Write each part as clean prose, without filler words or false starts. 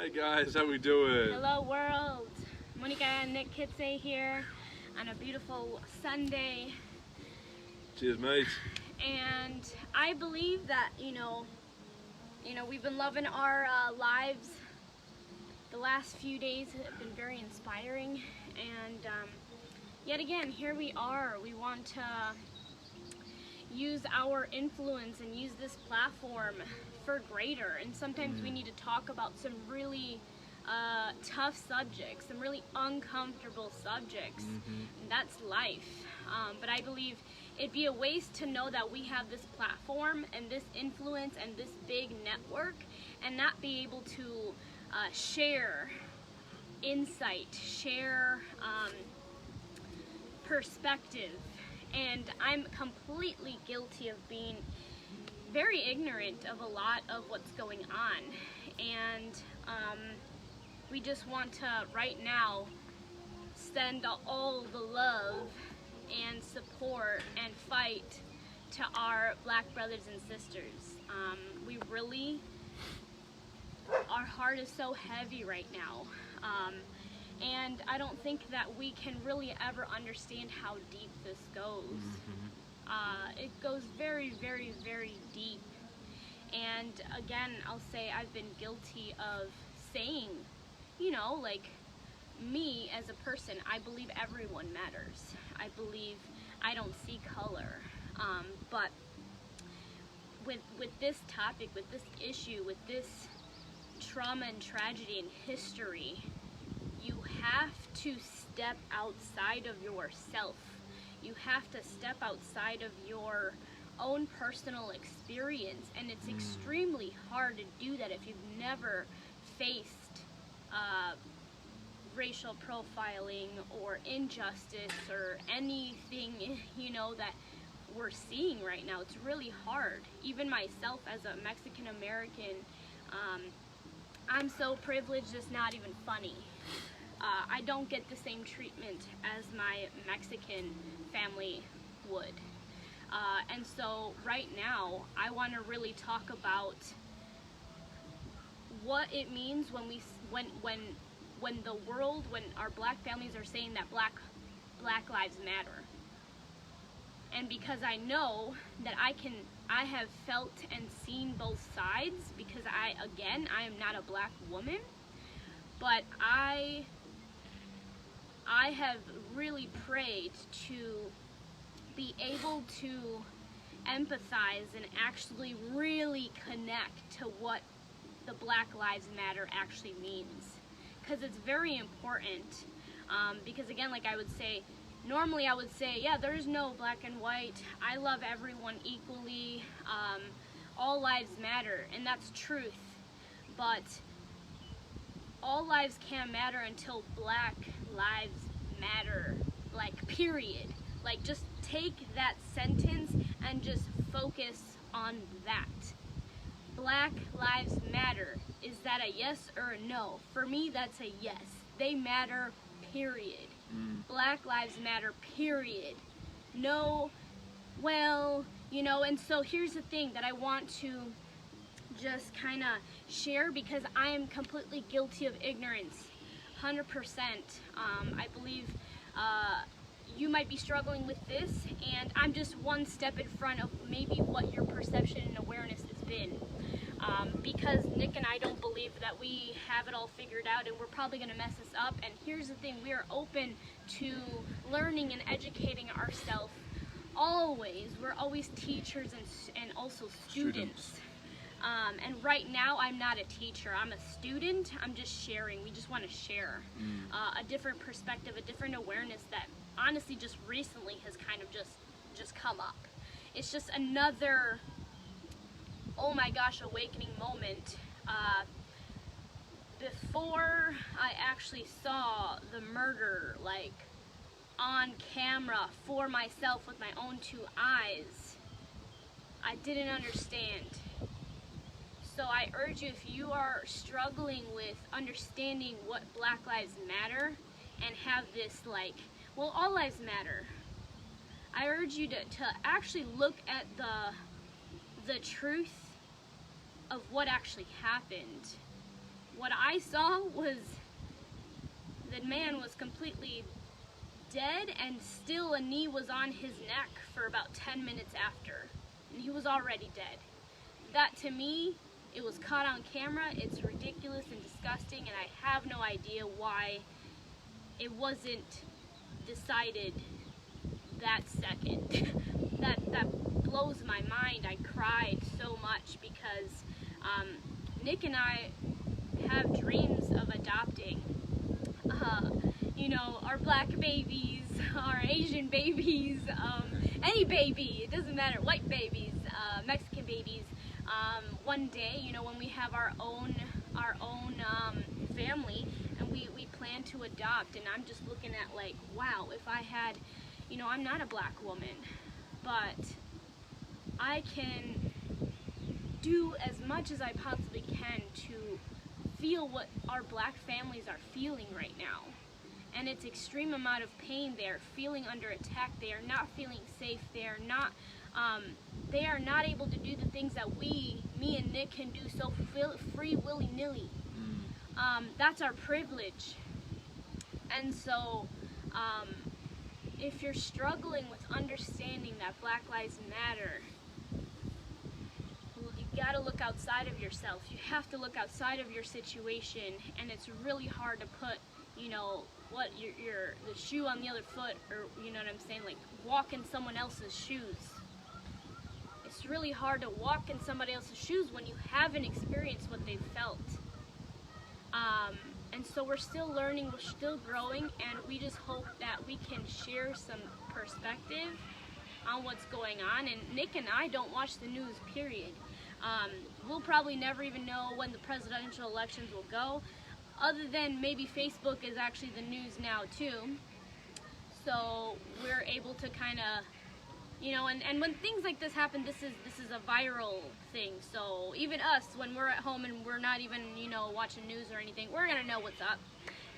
Hi guys, how we doing? Hello world. Monica and Nick Kitse here on a beautiful Sunday. Cheers, mate. And I believe that, we've been loving our lives. The last few days have been very inspiring. And yet again, here we are. We want to use our influence and use this platform for greater. And sometimes we need to talk about some really tough subjects, some really uncomfortable subjects. And that's life. But I believe it'd be a waste to know that we have this platform and this influence and this big network and not be able to share insight, share perspective. And I'm completely guilty of being very ignorant of a lot of what's going on. And we just want to, right now, send all the love and support and fight to our Black brothers and sisters. We really, our heart is so heavy right now. And I don't think that we can really ever understand how deep this goes. It goes very, very, very deep. And again, I'll say I've been guilty of saying, like me as a person, I believe everyone matters. I believe I don't see color. But with this topic, with this issue, with this trauma and tragedy and history, you have to step outside of yourself. You have to step outside of your own personal experience, and it's extremely hard to do that if you've never faced racial profiling or injustice or anything, that we're seeing right now. It's really hard. Even myself as a Mexican American, I'm so privileged it's not even funny. I don't get the same treatment as my Mexican family would. And so right now, I want to really talk about what it means when the world, when our Black families are saying that Black lives matter. And because I know that I have felt and seen both sides, because I am not a Black woman, but I have really prayed to be able to empathize and actually really connect to what the Black Lives Matter actually means. Because it's very important. Because again, like I would say, normally I would say, yeah, there's no black and white. I love everyone equally. All lives matter, and that's truth. But all lives can't matter until Black lives matter, like, period. Like, just take that sentence and just focus on that. Black lives matter. Is that a yes or a no? For me, that's a yes. They matter, period. Black lives matter, period. No, well, and so here's the thing that I want to just kind of share, because I am completely guilty of ignorance, 100%. I believe you might be struggling with this, and I'm just one step in front of maybe what your perception and awareness has been. Because Nick and I don't believe that we have it all figured out, and we're probably going to mess this up. And here's the thing, we are open to learning and educating ourselves always. We're always teachers and also students. And right now, I'm not a teacher. I'm a student. I'm just sharing. We just want to share a different perspective, a different awareness that honestly just recently has kind of just come up. It's just another, oh my gosh, awakening moment. Before I actually saw the murder, like, on camera for myself with my own two eyes, I didn't understand. So I urge you, if you are struggling with understanding what Black Lives Matter and have this, like, well, all lives matter, I urge you to actually look at the truth of what actually happened what I saw was the man was completely dead, and still a knee was on his neck for about 10 minutes after, and he was already dead. That, to me, it was caught on camera. It's ridiculous and disgusting, and I have no idea why it wasn't decided that second. that blows my mind. I cried so much because Nick and I have dreams of adopting, you know, our black babies, our Asian babies, any baby, it doesn't matter, white babies, Mexican babies, one day, you know, when we have our own family, and we plan to adopt. And I'm just looking at, like, wow, if I had, you know, I'm not a black woman, but I can do as much as I possibly can to feel what our black families are feeling right now. And it's extreme amount of pain. They're feeling under attack. They are not feeling safe. They are not able to do the things that me and Nick can do so free willy-nilly. That's our privilege. And so if you're struggling with understanding that Black Lives Matter, you gotta look outside of yourself. You have to look outside of your situation, and it's really hard to put, you know, what the shoe on the other foot, or, you know what I'm saying, like walk in someone else's shoes. It's really hard to walk in somebody else's shoes when you haven't experienced what they've felt. And so we're still learning, we're still growing, and we just hope that we can share some perspective on what's going on. And Nick and I don't watch the news, period. We'll probably never even know when the presidential elections will go, other than maybe Facebook is actually the news now too. So we're able to kind of, you know, and when things like this happen, this is a viral thing. So even us, when we're at home and we're not even, you know, watching news or anything, we're gonna know what's up.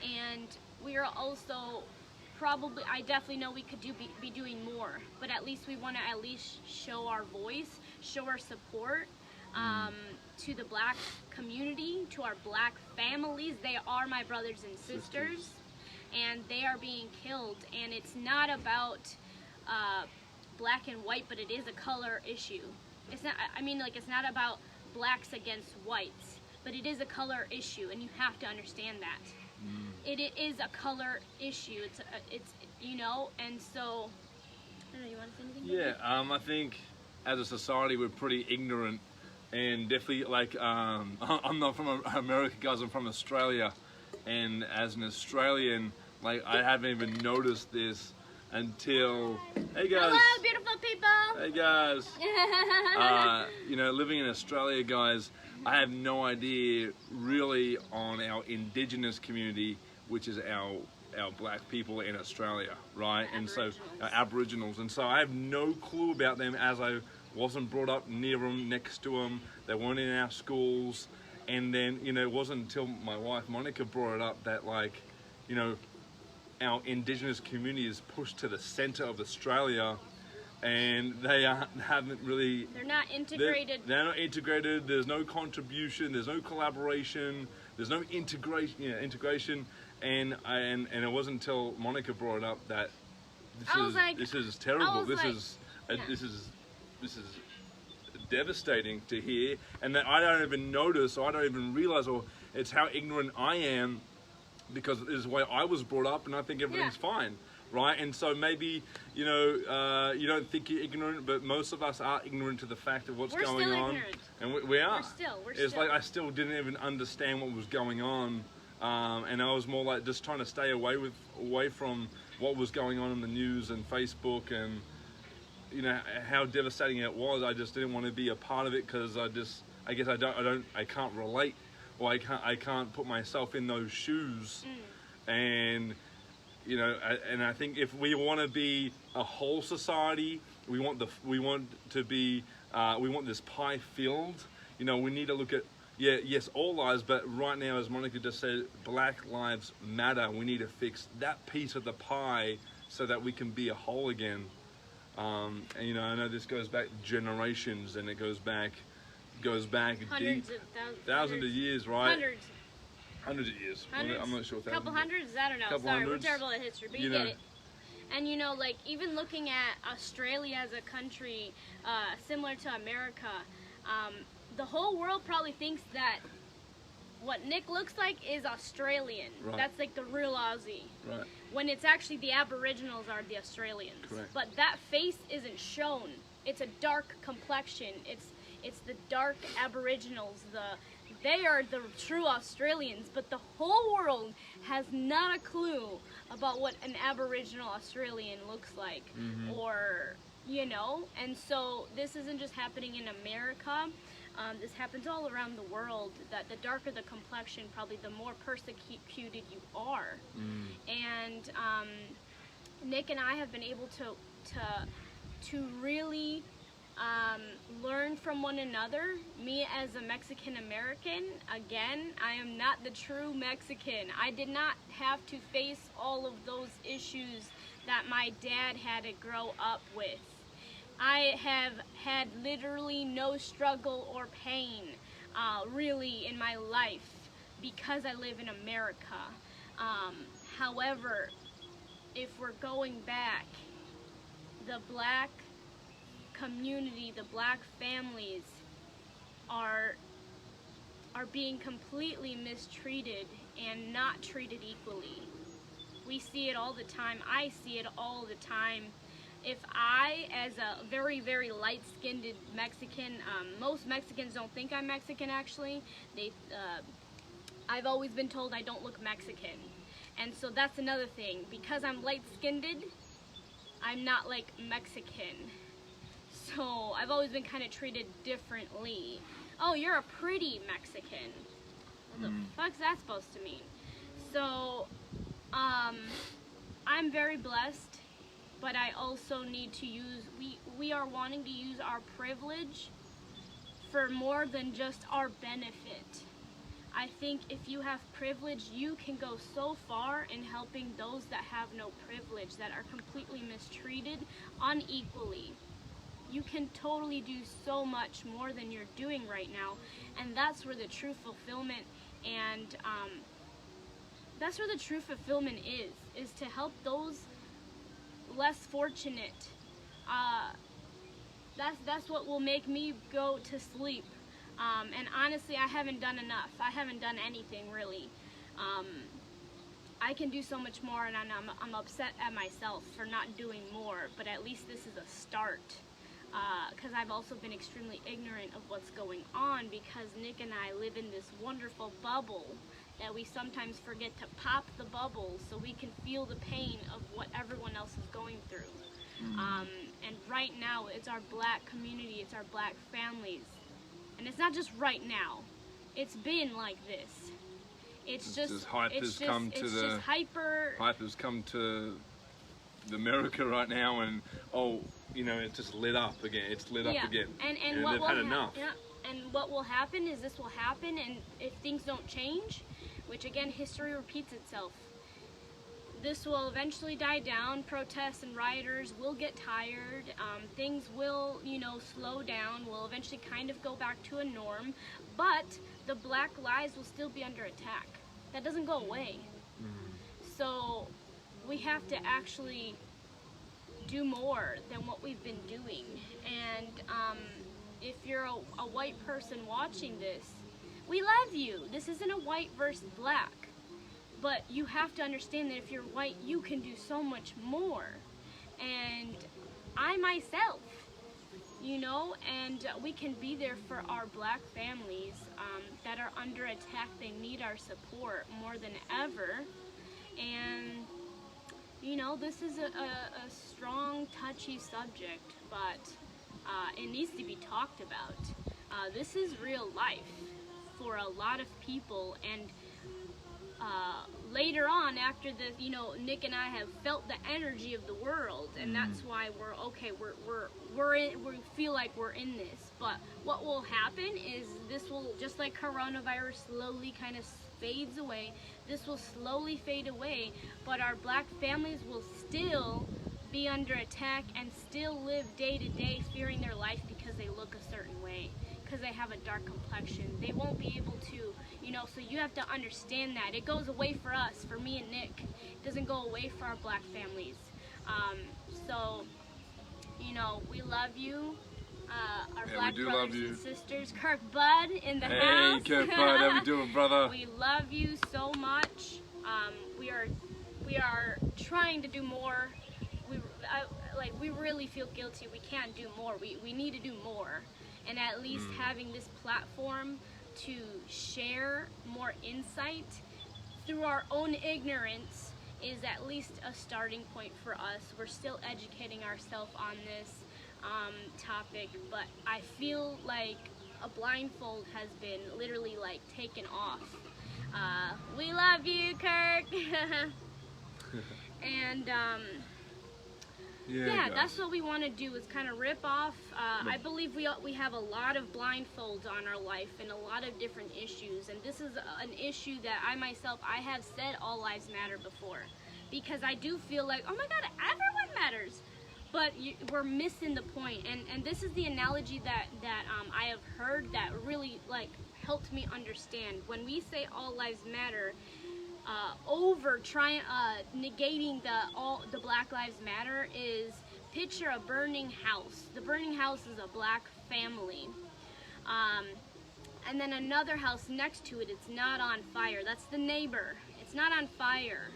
And we are also probably, I definitely know we could be doing more, but at least we want to at least show our voice, show our support to the black community, to our black families. They are my brothers and sisters, and they are being killed. And it's not about black and white, but it is a color issue. It's not, I mean, like, it's not about blacks against whites, but it is a color issue, and you have to understand that. It is a color issue. It's you know, and so, I don't know, you want to say anything? Yeah, I think as a society we're pretty ignorant, and definitely, like, I'm not from America, guys, I'm from Australia, and as an Australian, like, I haven't even noticed this until, hey guys. Hello, beautiful people. Hey guys. You know, living in Australia, guys, I have no idea really on our indigenous community, which is our black people in Australia, right? And so Aboriginals, and so I have no clue about them, as I wasn't brought up near them, next to them. They weren't in our schools. And then, you know, it wasn't until my wife Monica brought it up that, like, you know, our indigenous community is pushed to the center of Australia, and they haven't really, they're not integrated. They're not integrated. There's no contribution. There's no collaboration. There's no integration. You know, integration. And it wasn't until Monica brought it up that this is terrible. This is devastating to hear, and that I don't even notice, or I don't even realize, or it's how ignorant I am, because this is the way I was brought up, and I think everything's fine, right? And so maybe, you know, you don't think you're ignorant, but most of us are ignorant to the fact of what's going on. Ignorant. And we are. We're it's still. like I still didn't even understand what was going on, and I was more like just trying to stay away from what was going on in the news and Facebook, and, you know, how devastating it was. I just didn't want to be a part of it, because I guess I can't relate, or I can't put myself in those shoes. And, you know, and I think if we want to be a whole society, we want this pie filled. You know, we need to look at, yes, all lives, but right now, as Monica just said, Black Lives Matter. We need to fix that piece of the pie so that we can be a whole again. And, you know, I know this goes back generations, and it goes back hundreds deep, of thousands of years, right? Hundreds. hundreds of years. Hundreds? I'm not sure. Couple hundreds? I don't know. Couple Sorry, hundreds. we're terrible at history, but you get it. And you know, like even looking at Australia as a country, similar to America, the whole world probably thinks that what Nick looks like is Australian. Right. That's like the real Aussie. Right. When it's actually the Aboriginals are the Australians. Correct. But that face isn't shown. It's a dark complexion. It's the dark Aboriginals. They are the true Australians, but the whole world has not a clue about what an Aboriginal Australian looks like, or you know. And so this isn't just happening in America. This happens all around the world. That the darker the complexion, probably the more persecuted you are. And Nick and I have been able to really learn from one another. Me as a Mexican American, again, I am not the true Mexican. I did not have to face all of those issues that my dad had to grow up with. I have had literally no struggle or pain really in my life because I live in America. However, if we're going back, the black community, the black families are being completely mistreated and not treated equally. We see it all the time. I see it all the time. If I, as a very, very light-skinned Mexican, most Mexicans don't think I'm Mexican actually. I've always been told I don't look Mexican. And so that's another thing. Because I'm light-skinned, I'm not like Mexican. So I've always been kind of treated differently. Oh, you're a pretty Mexican. What the fuck's that supposed to mean? So, I'm very blessed, but I also need to use, we are wanting to use our privilege for more than just our benefit. I think if you have privilege, you can go so far in helping those that have no privilege, that are completely mistreated unequally. You can totally do so much more than you're doing right now, and that's where the true fulfillment and that's where the true fulfillment is to help those less fortunate. That's what will make me go to sleep. And honestly, I haven't done enough. I haven't done anything really. I can do so much more, and I'm upset at myself for not doing more, but at least this is a start. Because I've also been extremely ignorant of what's going on, because Nick and I live in this wonderful bubble that we sometimes forget to pop the bubble so we can feel the pain of what everyone else is going through. And right now, it's our black community, it's our black families. And it's not just right now. It's been like this. It's just hype has come to the hyper. Hype has come to America right now, and it's just lit up again. It's lit up again. And what they've will had enough. And what will happen is this will happen, and if things don't change, which again, history repeats itself. This will eventually die down. Protests and rioters will get tired. Things will, slow down. We'll eventually kind of go back to a norm. But the black lives will still be under attack. That doesn't go away. So we have to actually do more than what we've been doing. And if you're a white person watching this, we love you. This isn't a white versus black. But you have to understand that if you're white, you can do so much more. And I myself, and we can be there for our black families that are under attack. They need our support more than ever. And, this is a strong, touchy subject, but it needs to be talked about. This is real life for a lot of people, and later on, after this, Nick and I have felt the energy of the world, and that's why we feel like we're in this. But what will happen is this will, just like coronavirus slowly kind of fades away, this will slowly fade away, but our black families will still be under attack and still live day to day fearing their life because they look a certain way. because they have a dark complexion. They won't be able to, you know, so you have to understand that. It goes away for us, for me and Nick. It doesn't go away for our black families. So, you know, we love you. Our black brothers and sisters. Kirk Bud in the house. Hey, Kirk Bud, how we doing, brother? We love you so much. We are trying to do more. We really feel guilty. We can't do more. We need to do more. And at least having this platform to share more insight through our ignorance is at least a starting point for us. We're still educating ourselves on this topic, but I feel like a blindfold has been literally like taken off. We love you, Kirk. And yeah, that's what we want to do, is kind of rip off. I believe we have a lot of blindfolds on our life and a lot of different issues, and this is an issue that I have said all lives matter before, because I do feel like, oh my God, everyone matters, but we're missing the point. And this is the analogy that I have heard that really like helped me understand. When we say all lives matter, negating the Black Lives Matter is, picture a burning house. The burning house is a black family. And then another house next to it, it's not on fire. That's the neighbor. It's not on fire.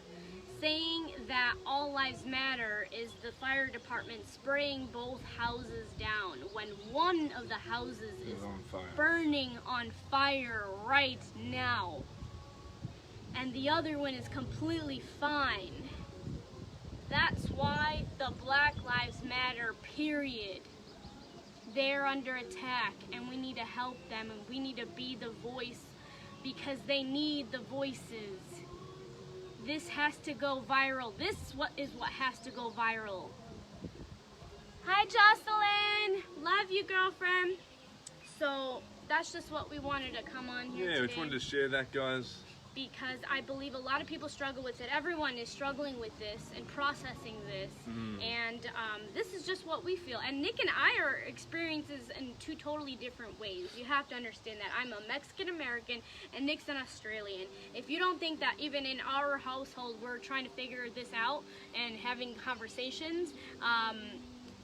Saying that all lives matter is the fire department spraying both houses down when one of the houses is on fire. Burning on fire right now. And the other one is completely fine. That's why the Black Lives Matter, period. They're under attack, and we need to help them, and we need to be the voice, because they need the voices. This has to go viral. This is what has to go viral. Hi, Jocelyn. Love you, girlfriend. So that's just what we wanted to come on here today. Yeah, we just wanted to share that, guys. Because I believe a lot of people struggle with it. Everyone is struggling with this and processing this. And this is just what we feel. And Nick and I are experiences in two totally different ways. You have to understand that. I'm a Mexican-American and Nick's an Australian. If you don't think that even in our household we're trying to figure this out and having conversations,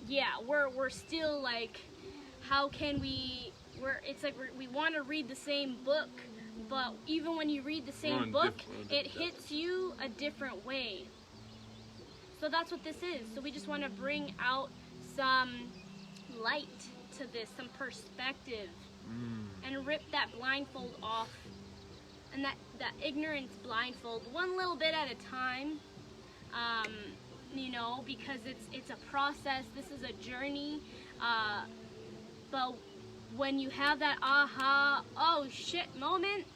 yeah, we're still like, how can we, it's like we want to read the same book, but even when you read the same book, it hits you a different way. So that's what this is. So we just want to bring out some light to this, some perspective, and rip that blindfold off, and that ignorance blindfold one little bit at a time. You know, because it's a process. This is a journey. But when you have that aha, oh shit moment,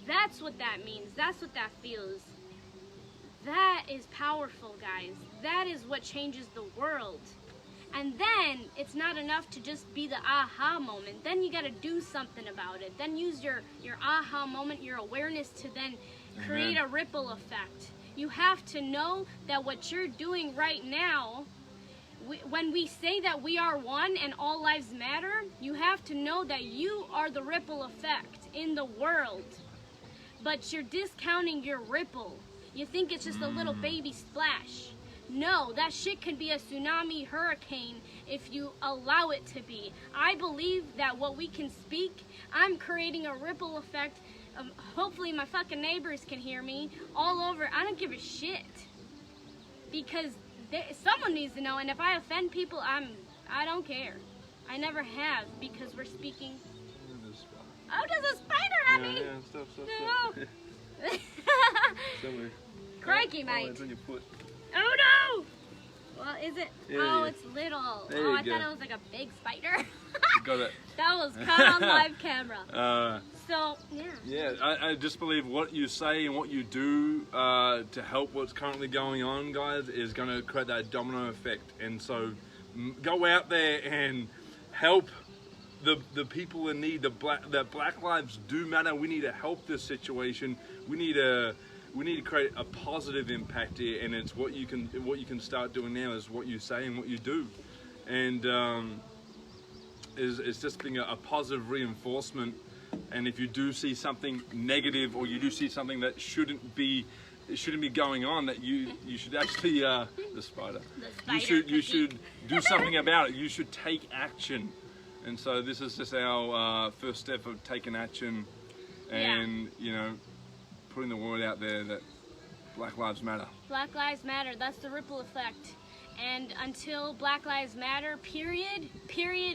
that's what that means. That's what that feels. That is powerful, guys. That is what changes the world. And then it's not enough to just be the aha moment. Then you got to do something about it. Then use your aha moment, your awareness, to then create a ripple effect. You have to know that what you're doing right now, when we say that we are one and all lives matter, you have to know that you are the ripple effect in the world. But you're discounting your ripple. You think it's just a little baby splash. No, that shit can be a tsunami, hurricane, if you allow it to be. I believe that what we can speak, I'm creating a ripple effect. Hopefully my fucking neighbors can hear me all over. I don't give a shit. Because someone needs to know, and if I offend people, I don't care. I never have, because we're speaking. Oh, there's a spider at me! Yeah, stop. No. Somewhere. Crikey, mate. Oh, it's on your foot. Oh no! Well, is it? Yeah, oh, yeah. it's little. There Oh, you I go. thought it was like a big spider. Got it. That was caught on live camera. So, yeah. Yeah, I just believe what you say and what you do to help what's currently going on, guys, is going to create that domino effect. And so go out there and help the people in need. That Black Lives do matter. We need to help this situation. We need to create a positive impact here, and it's what you can start doing now is what you say and what you do. And is just being a positive reinforcement. And if you do see something negative, or you do see something that shouldn't be going on, that you should actually the spider. You should do something about it. You should take action. And so this is just our first step of taking action, and you know, putting the word out there that Black Lives Matter. Black Lives Matter. That's the ripple effect. And until Black Lives Matter, period,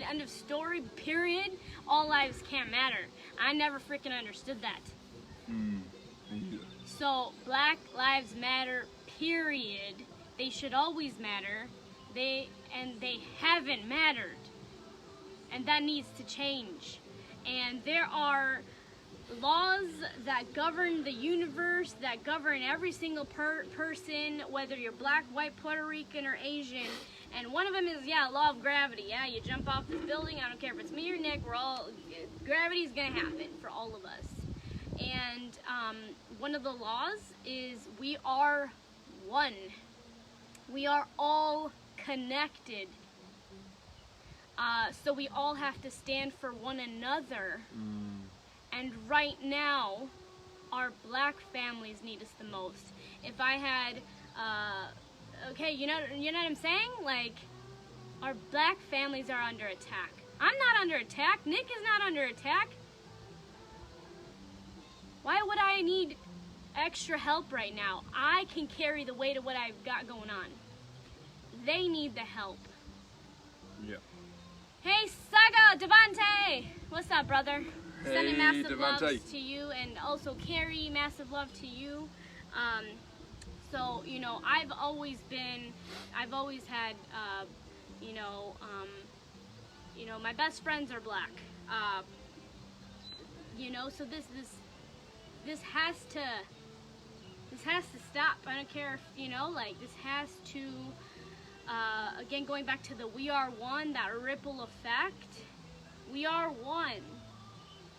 end of story, period, all lives can't matter. I never freaking understood that. So Black Lives Matter, period. They should always matter. They haven't mattered. And that needs to change. And there are laws that govern the universe, that govern every single person, whether you're black, white, Puerto Rican, or Asian. And one of them is, law of gravity. Yeah, you jump off this building, I don't care if it's me or Nick, gravity's gonna happen for all of us. And one of the laws is we are one. We are all connected. So we all have to stand for one another. And right now, our black families need us the most. If I had, okay, you know what I'm saying? Like, our black families are under attack. I'm not under attack. Nick is not under attack. Why would I need extra help right now? I can carry the weight of what I've got going on. They need the help. Yeah. Hey, Saga, Devante! What's up, brother? Hey, Sending massive Devante. loves to you, and also Carrie, massive love to you. So, you know, I've always had, my best friends are black. You know, so this has to stop. I don't care if, you know, like, this has to, again, going back to the we are one, that ripple effect. We are one.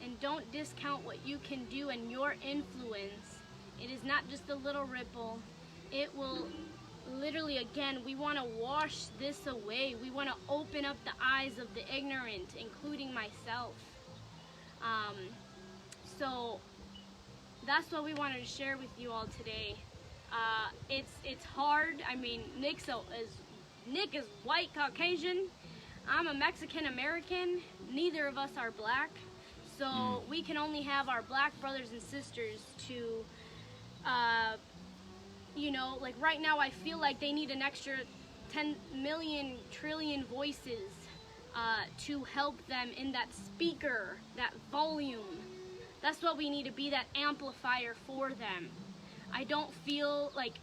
And don't discount what you can do and your influence. It is not just a little ripple. It will literally, again, we want to wash this away. We want to open up the eyes of the ignorant, including myself. So that's what we wanted to share with you all today. It's hard. I mean, Nick is white Caucasian. I'm a Mexican American. Neither of us are black. So we can only have our black brothers and sisters to, you know, like right now I feel like they need an extra 10 million trillion voices to help them in that speaker, that volume. That's what we need to be, that amplifier for them. I don't feel like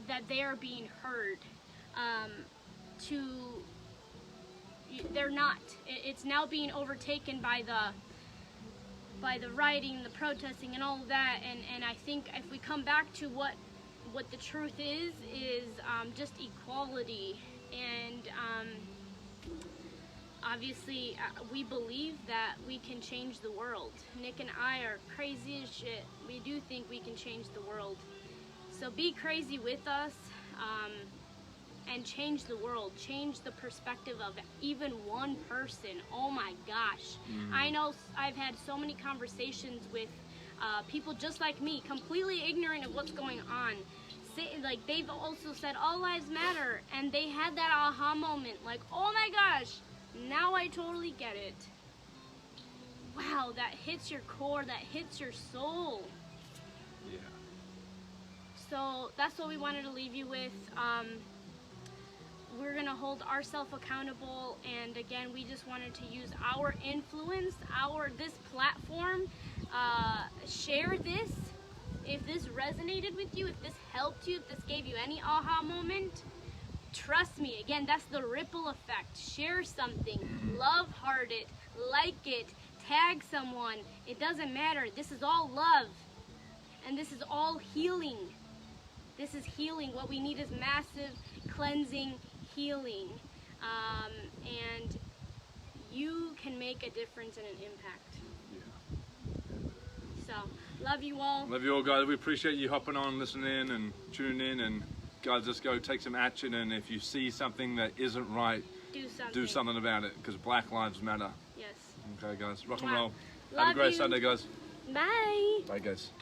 that they are being heard. They're not. It's now being overtaken by the rioting, the protesting, and all of that. And I think if we come back to what the truth is just equality. And obviously, we believe that we can change the world. Nick and I are crazy as shit. We do think we can change the world. So be crazy with us. And change the world, change the perspective of even one person. Oh my gosh. I know I've had so many conversations with people just like me, completely ignorant of what's going on. Like, they've also said all lives matter, and they had that aha moment, like, oh my gosh, now I totally get it. Wow, that hits your core, that hits your soul. Yeah. So that's what we wanted to leave you with. We're going to hold ourselves accountable, and again, we just wanted to use our influence, this platform, share this. If this resonated with you, if this helped you, if this gave you any aha moment, trust me, again, that's the ripple effect. Share something, love heart it, like it, tag someone, it doesn't matter. This is all love, and this is all healing. This is healing. What we need is massive cleansing, healing, and you can make a difference and an impact. So, love you all. Love you all, guys. We appreciate you hopping on, listening and tuning in, and guys, just go take some action, and if you see something that isn't right, do something. Do something about it, because Black Lives Matter. Yep. Okay, guys. Rock and Mwah. roll. Have Love a great you. Sunday, guys. Bye. Bye, guys.